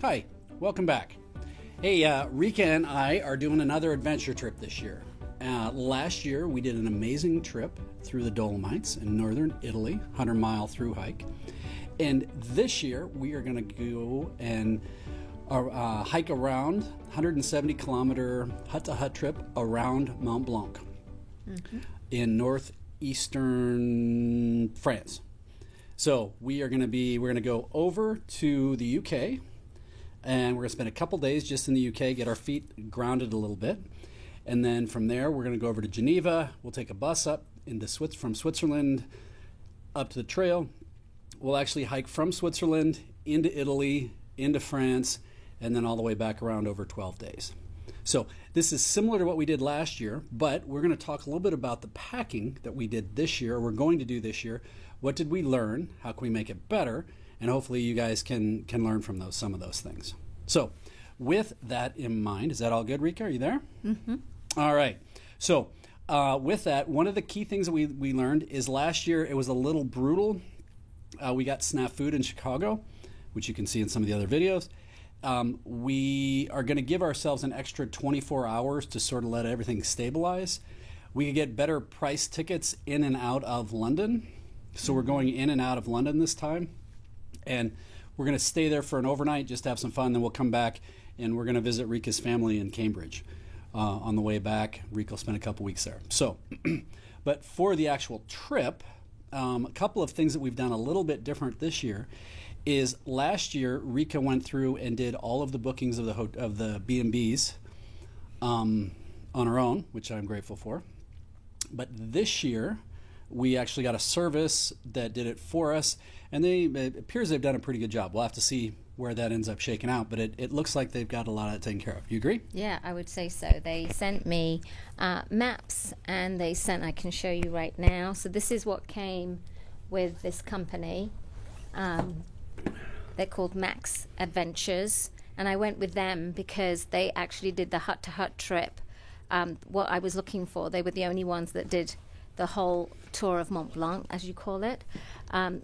Hi, welcome back. Hey, Rika and I are doing another adventure trip this year. Last year we did an amazing trip through the Dolomites in northern Italy, 100-mile through hike. And this year we are going to go and hike around 170-kilometer hut-to-hut trip around Mont Blanc in northeastern France. So we're going to go over to the UK, and we're going to spend a couple days just in the UK, get our feet grounded a little bit. And then from there, we're going to go over to Geneva. We'll take a bus up from Switzerland up to the trail. We'll actually hike from Switzerland into Italy, into France, and then all the way back around over 12 days. So this is similar to what we did last year, but we're going to talk a little bit about the packing that we did this year, or we're going to do this year. What did we learn? How can we make it better? And hopefully you guys can learn from some of those things. So with that in mind, is that all good, Rika? Are you there? Mm-hmm. All right. So with that, one of the key things that we learned is last year it was a little brutal. We got snafu'd in Chicago, which you can see in some of the other videos. We are going to give ourselves an extra 24 hours to sort of let everything stabilize. We could get better price tickets in and out of London. So we're going in and out of London this time. And we're going to stay there for an overnight, just to have some fun. Then we'll come back and we're going to visit Rika's family in Cambridge. On the way back, Rika will spend a couple weeks there. So, but for the actual trip, a couple of things that we've done a little bit different this year is last year Rika went through and did all of the bookings of the B&Bs on her own, which I'm grateful for. But this year we actually got a service that did it for us, and it appears they've done a pretty good job. We'll have to see where that ends up shaking out, but it looks like they've got a lot of it taken care of. You agree? Yeah, I would say so. They sent me maps, and I can show you right now. So this is what came with this company. They're called Max Adventures, and I went with them because they actually did the hut-to-hut trip. What I was looking for, they were the only ones that did the whole tour of Mont Blanc, as you call it.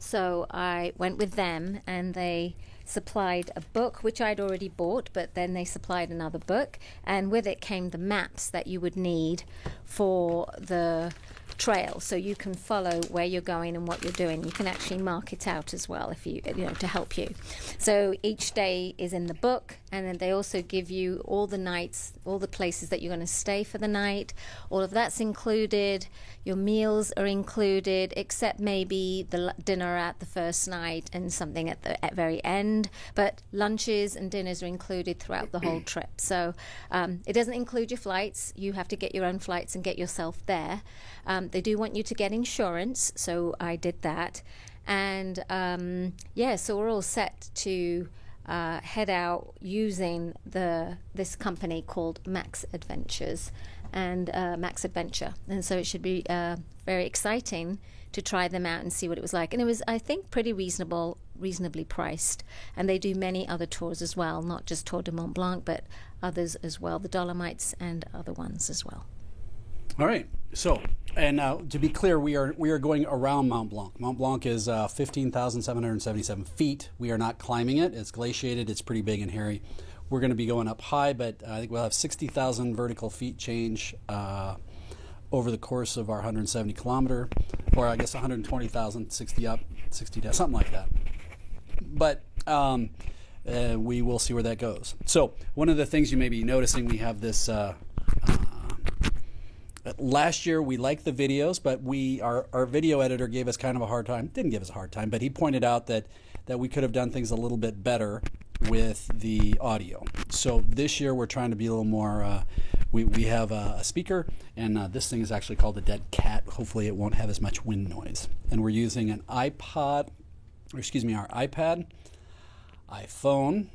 So I went with them, and they supplied a book, which I'd already bought, but then they supplied another book, and with it came the maps that you would need for the trail, so you can follow where you're going and what you're doing. You can actually mark it out as well if you to help you. So each day is in the book, and then they also give you all the nights, all the places that you're going to stay for the night. All of that's included. Your meals are included, except maybe the dinner at the first night and something at the very end. But lunches and dinners are included throughout the whole trip. So it doesn't include your flights. You have to get your own flights and get yourself there. They do want you to get insurance, so I did that. And so we're all set to head out using this company called Max Adventures and Max Adventure. And so it should be very exciting to try them out and see what it was like. And it was, I think, pretty reasonably priced. And they do many other tours as well, not just Tour de Mont Blanc, but others as well, the Dolomites and other ones as well. All right. So, and to be clear, we are going around Mont Blanc. Mont Blanc is 15,777 feet. We are not climbing it. It's glaciated. It's pretty big and hairy. We're going to be going up high, but I think we'll have 60,000 vertical feet change over the course of our 170-kilometer, or I guess 120,000, 60 up, 60 down, something like that. But we will see where that goes. So one of the things you may be noticing, we have this... last year we liked the videos, but our video editor gave us kind of a hard time. Didn't give us a hard time, but he pointed out that we could have done things a little bit better with the audio. So this year we're trying to be a little more, we have a speaker, and this thing is actually called a Dead Cat. Hopefully it won't have as much wind noise. And we're using our iPad, iPhone,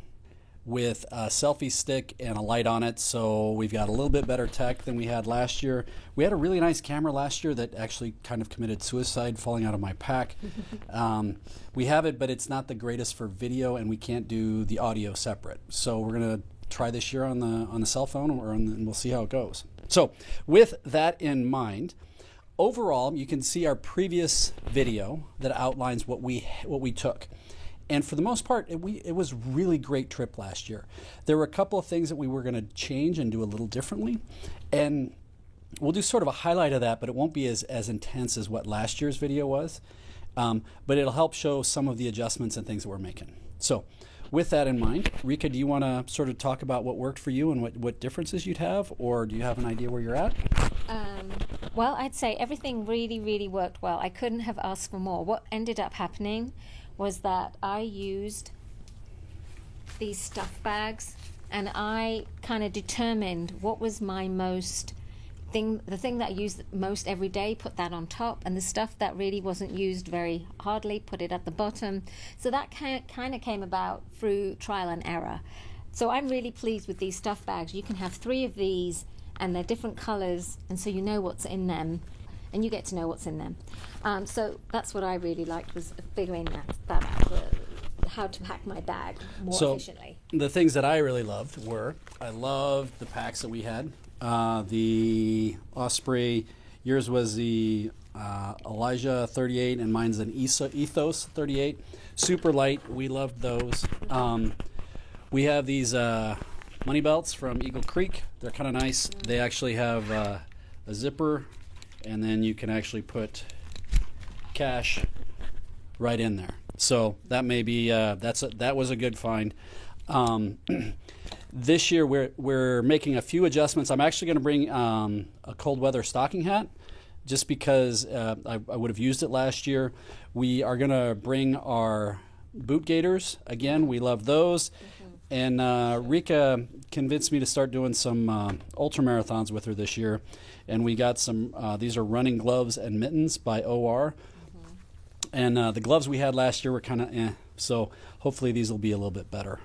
with a selfie stick and a light on it, so we've got a little bit better tech than we had last year. We had a really nice camera last year that actually kind of committed suicide, falling out of my pack. We have it, but it's not the greatest for video, and we can't do the audio separate. So we're going to try this year on the cell phone, and we'll see how it goes. So with that in mind, overall, you can see our previous video that outlines what we took. And for the most part, it was really great trip last year. There were a couple of things that we were going to change and do a little differently. And we'll do sort of a highlight of that, but it won't be as intense as what last year's video was. But it'll help show some of the adjustments and things that we're making. So with that in mind, Rika, do you want to sort of talk about what worked for you and what differences you'd have? Or do you have an idea where you're at? Well, I'd say everything really, really worked well. I couldn't have asked for more. What ended up happening was that I used these stuff bags, and I kind of determined what was my the thing that I used most every day, put that on top, and the stuff that really wasn't used very hardly, put it at the bottom. So that kind of came about through trial and error. So I'm really pleased with these stuff bags. You can have 3 of these, and they're different colors, and so you know what's in them, and you get to know what's in them. So that's what I really liked, was figuring that out, how to pack my bag more efficiently. The things that I really loved were, I loved the packs that we had. The Osprey, yours was the Elijah 38, and mine's an Ethos 38. Super light. We loved those. We have these money belts from Eagle Creek. They're kind of nice. They actually have a zipper, and then you can actually put cash right in there. So that may be that was a good find. This year we're making a few adjustments. I'm actually going to bring a cold weather stocking hat, just because I would have used it last year. We are going to bring our boot gaiters again. We love those. And Rika convinced me to start doing some ultra marathons with her this year, and we got some. These are running gloves and mittens by OR. And the gloves we had last year were kind of so hopefully these will be a little bit better.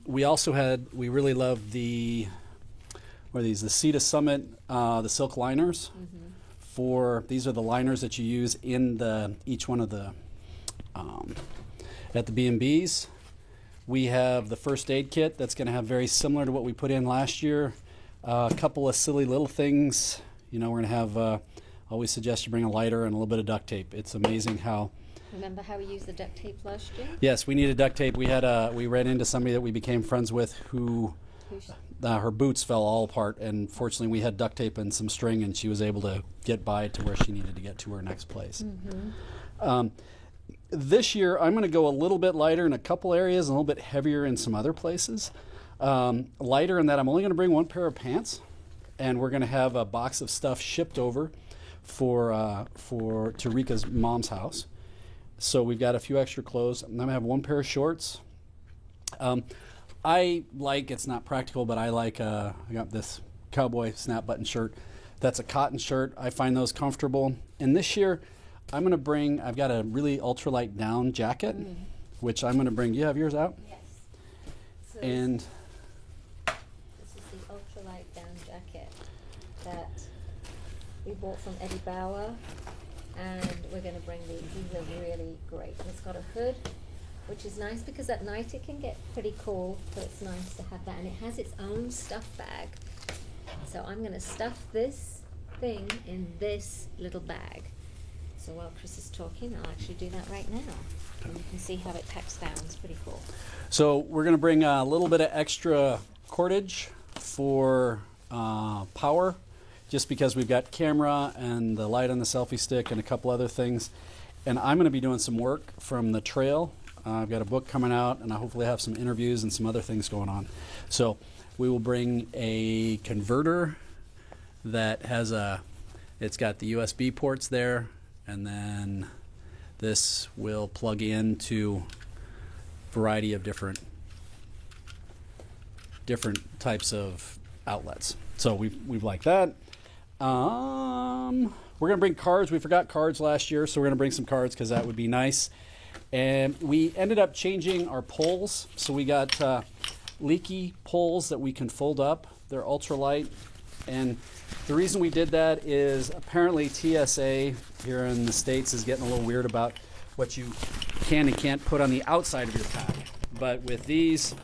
We really loved the Ceta Summit, the silk liners. These are the liners that you use in each one of the at the B&Bs. We have the first aid kit that's going to have very similar to what we put in last year. A couple of silly little things. We're going to have. Always suggest you bring a lighter and a little bit of duct tape. It's amazing how. Remember how we used the duct tape last year? Yes, we needed duct tape. We ran into somebody that we became friends with who her boots fell all apart, and fortunately we had duct tape and some string, and she was able to get by to where she needed to get to her next place. This year I'm going to go a little bit lighter in a couple areas and a little bit heavier in some other places. Lighter in that I'm only going to bring one pair of pants, and we're going to have a box of stuff shipped over to Rika's mom's house. So we've got a few extra clothes. I'm going to have one pair of shorts. It's not practical, but I got this cowboy snap button shirt. That's a cotton shirt. I find those comfortable. And this year, I've got a really ultralight down jacket, which I'm going to bring. Do you have yours out? Yes. So and this is the ultralight down jacket that we bought from Eddie Bauer, and we're going to bring these. These are really great. And it's got a hood, which is nice because at night it can get pretty cool, so it's nice to have that. And it has its own stuff bag. So I'm going to stuff this thing in this little bag. So while Chris is talking, I'll actually do that right now. And you can see how it packs down. It's pretty cool. So we're going to bring a little bit of extra cordage for power, just because we've got camera and the light on the selfie stick and a couple other things. And I'm going to be doing some work from the trail. I've got a book coming out, and I hopefully have some interviews and some other things going on. So we will bring a converter that has it's got the USB ports there, and then this will plug into a variety of different types of outlets. So we've like that. We're going to bring cards. We forgot cards last year, so we're going to bring some cards because that would be nice. And we ended up changing our poles. So we got leaky poles that we can fold up. They're ultralight. And the reason we did that is apparently TSA here in the States is getting a little weird about what you can and can't put on the outside of your pack. But with these,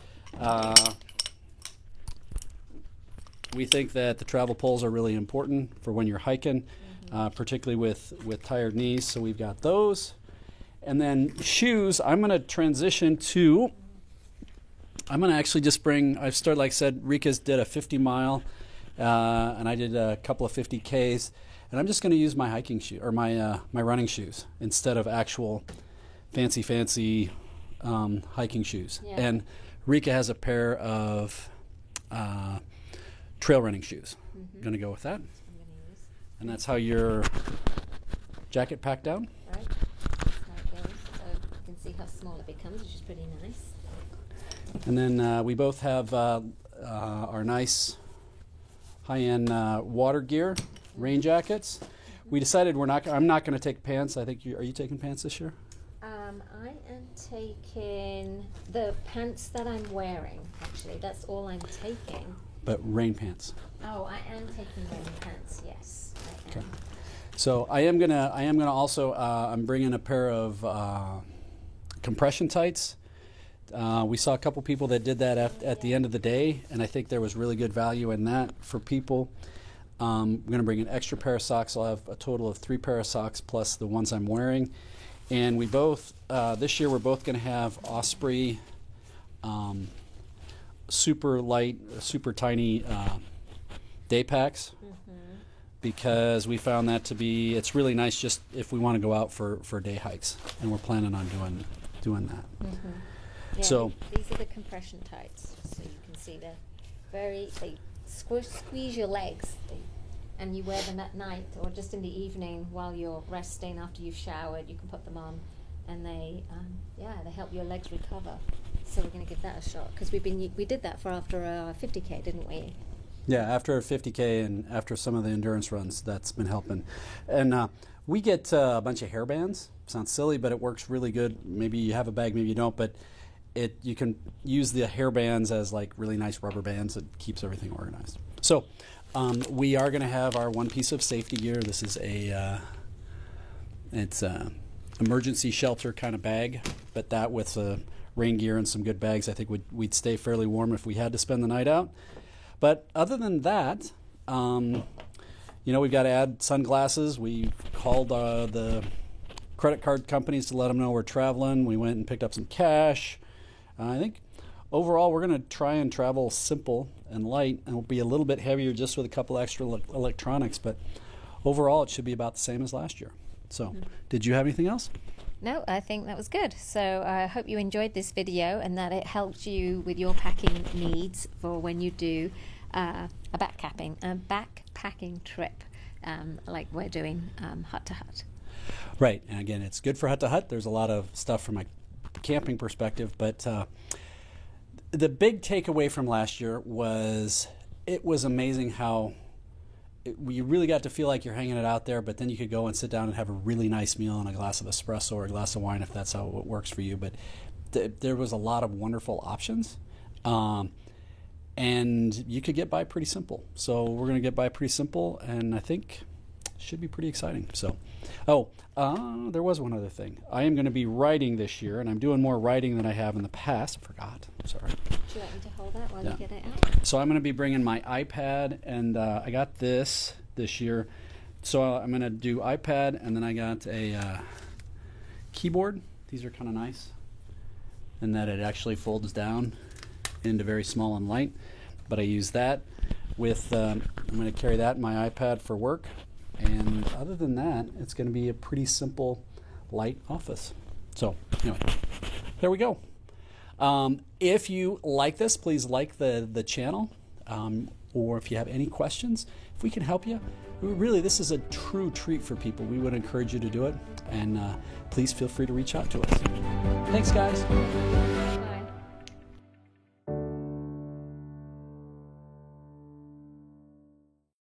we think that the travel poles are really important for when you're hiking, particularly with tired knees. So we've got those. And then shoes, I'm going to transition to, I'm going to actually just bring, I've started, like I said, Rika's did a 50-mile, and I did a couple of 50Ks. And I'm just going to use my hiking shoe, or my running shoes, instead of actual fancy hiking shoes. Yeah. And Rika has a pair of trail running shoes. Going to go with that. I'm gonna use. And that's how your jacket packed down. Right. That's how it goes. So you can see how small it becomes, which is pretty nice. And then we both have our nice high-end water gear, rain jackets. We decided I'm not going to take pants. I think are you taking pants this year? I am taking the pants that I'm wearing, actually. That's all I'm taking. But rain pants. Oh, I am taking rain pants, yes. I am. Okay. So I am gonna also I'm bringing a pair of compression tights. We saw a couple people that did that at the end of the day, and I think there was really good value in that for people. I'm going to bring an extra pair of socks. I'll have a total of 3 pair of socks plus the ones I'm wearing. And we both, this year, we're both going to have Osprey super light, super tiny day packs, because we found that to be, it's really nice just if we want to go out for day hikes, and we're planning on doing that. Yeah, So these are the compression tights, so you can see they squeeze your legs, and you wear them at night or just in the evening while you're resting after you've showered. You can put them on, and they help your legs recover. So we're going to give that a shot, because we did that for after our 50K, didn't we? yeah, after a 50K and after some of the endurance runs, that's been helping. And we get a bunch of hair bands. Sounds silly, but it works really good. Maybe you have a bag, maybe you don't, but you can use the hair bands as like really nice rubber bands. It keeps everything organized. So we are going to have our one piece of safety gear. This is it's a emergency shelter kind of bag, but that with rain gear and some good bags, I think we'd stay fairly warm if we had to spend the night out. But other than that, we've got to add sunglasses. We called the credit card companies to let them know we're traveling. We went and picked up some cash. I think overall we're going to try and travel simple and light, and we'll be a little bit heavier just with a couple extra electronics, but overall it should be about the same as last year. So did you have anything else? No, I think that was good. So I hope you enjoyed this video and that it helped you with your packing needs for when you do a backpacking trip like we're doing hut to hut. Right, and again, it's good for hut to hut. There's a lot of stuff from a camping perspective, but the big takeaway from last year was it was amazing how you really got to feel like you're hanging it out there, but then you could go and sit down and have a really nice meal and a glass of espresso or a glass of wine if that's how it works for you. But there was a lot of wonderful options, and you could get by pretty simple. So we're going to get by pretty simple, and I think should be pretty exciting. So, there was one other thing. I am going to be writing this year, and I'm doing more writing than I have in the past. I forgot. I'm sorry. Would you like me to hold that while you get it out? So I'm going to be bringing my iPad, and I got this year. So I'm going to do iPad, and then I got a keyboard. These are kind of nice, in that it actually folds down into very small and light. But I use that with, I'm going to carry that in my iPad for work. And other than that, it's going to be a pretty simple, light office. So anyway, there we go. If you like this, please like the channel. Or if you have any questions, if we can help you, really, this is a true treat for people. We would encourage you to do it. And please feel free to reach out to us. Thanks, guys.